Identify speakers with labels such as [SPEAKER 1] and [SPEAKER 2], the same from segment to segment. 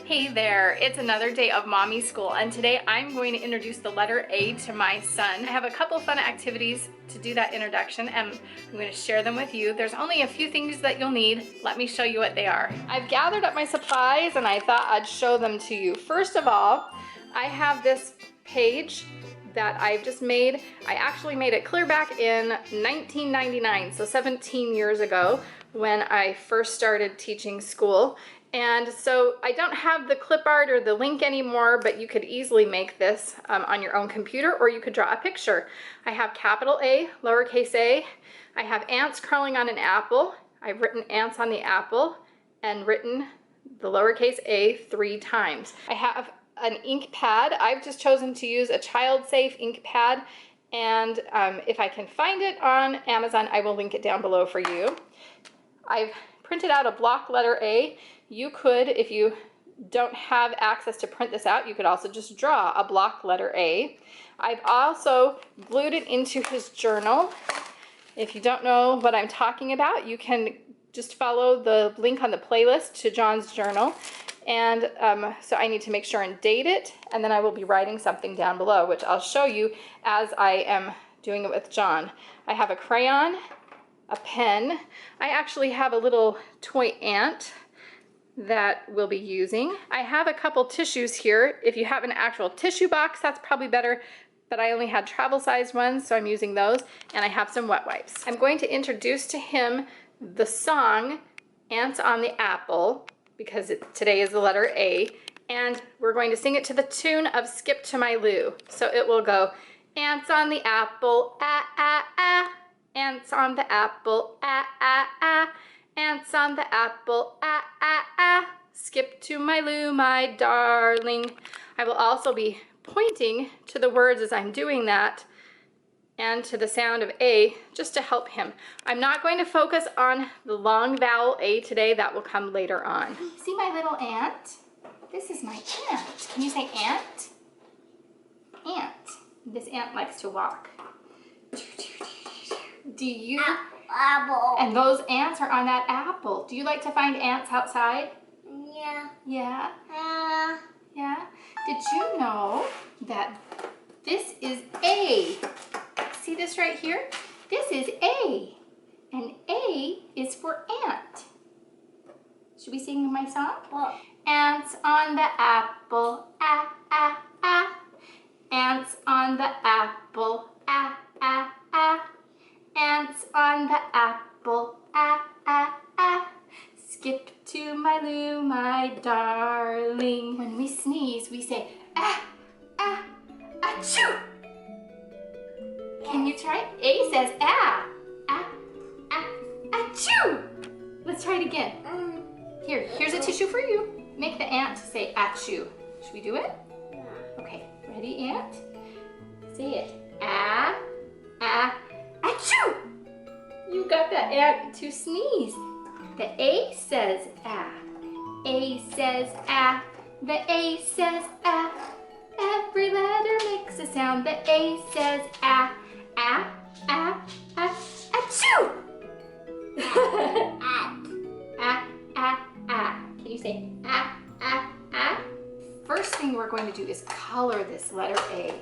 [SPEAKER 1] Hey there, it's another day of mommy school, and today I'm going to introduce the letter A to my son. I have a couple fun activities to do that introduction, and I'm going to share them with you. There's only a few things that you'll need. Let me show you what they are. I've gathered up my supplies and I thought I'd show them to you. First of all, I have this page that I've just made. I actually made it clear back in 1999, so 17 years ago when I first started teaching school. And so I don't have the clip art or the link anymore, but you could easily make this on your own computer, or you could draw a picture. I have capital A, lowercase a. I have ants crawling on an apple. I've written ants on the apple and written the lowercase a 3 times. I have an ink pad. I've just chosen to use a child-safe ink pad, and if I can find it on Amazon, I will link it down below for you. I've printed out a block letter A. You could, if you don't have access to print this out, you could also just draw a block letter A. I've also glued it into his journal. If you don't know what I'm talking about, you can just follow the link on the playlist to John's journal. And so I need to make sure and date it, and then I will be writing something down below, which I'll show you as I am doing it with John. I have a crayon, a pen. I actually have a little toy ant that we'll be using. I have a couple tissues here. If you have an actual tissue box, that's probably better, but I only had travel sized ones, so I'm using those, and I have some wet wipes. I'm going to introduce to him the song Ants on the Apple, because today is the letter A, and we're going to sing it to the tune of Skip to My Lou. So it will go, ants on the apple, ah, ah, ah. Ants on the apple, ah, ah, ah. Ants on the apple, ah, ah, ah. Skip to my Lou, my darling. I will also be pointing to the words as I'm doing that and to the sound of A just to help him. I'm not going to focus on the long vowel A today. That will come later on. See my little ant? This is my ant. Can you say ant? Ant. This ant likes to walk. Do you?
[SPEAKER 2] Apple.
[SPEAKER 1] And those ants are on that apple. Do you like to find ants outside?
[SPEAKER 2] Yeah.
[SPEAKER 1] Yeah? Yeah? Did you know that this is A? See this right here? This is A. And A is for ant. Should we sing my song?
[SPEAKER 2] What?
[SPEAKER 1] Ants on the apple, ah, ah, ah. Ants on the apple, ah, ah, ah. Ants on the apple, ah, ah, ah. Skip to my Lou, my darling. When we sneeze, we say, ah, ah, achoo. Can you try? A says, ah, ah, ah, achoo. Let's try it again. Here's a tissue for you. Make the ant say achoo. Should we do it? Okay, ready, ant? Say it. Ah, ah, achoo! You got the ant to sneeze. The A says ah. A says ah. The A says ah. Every letter makes a sound. The A says ah. Ah, ah, ah, achoo! Ah, ah, ah, ah. Can you say ah, ah, ah? First thing we're going to do is color this letter A.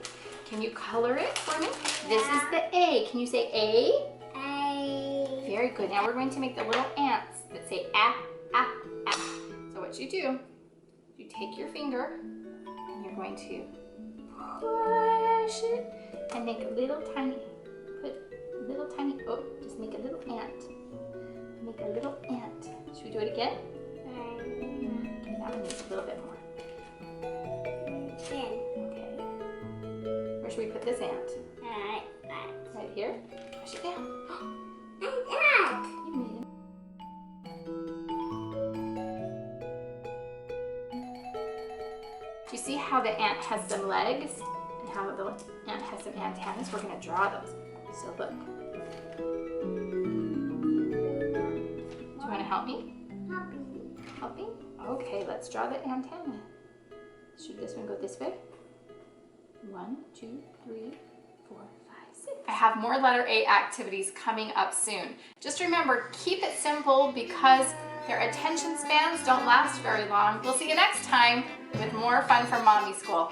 [SPEAKER 1] Can you color it for me? This is the A. Can you say A?
[SPEAKER 2] A.
[SPEAKER 1] Very good. Now we're going to make the little ants that say ah, ah, ah. So what you do, you take your finger and you're going to push it and make a little tiny, just make a little ant. Make a little ant. Should we do it again? Okay, that one needs a little bit more. Okay. Where should we put this ant? Right here? Push it down. You made it. Do you see how the ant has some legs and how the ant has some antennas? We're going to draw those. So look. Do you want to help me? Help me? Okay, let's draw the antenna. Should this one go this way? 1, 2, 3, 4, 5, 6. I have more letter A activities coming up soon. Just remember, keep it simple because Their attention spans don't last very long. We'll see you next time with more fun from Mommy School.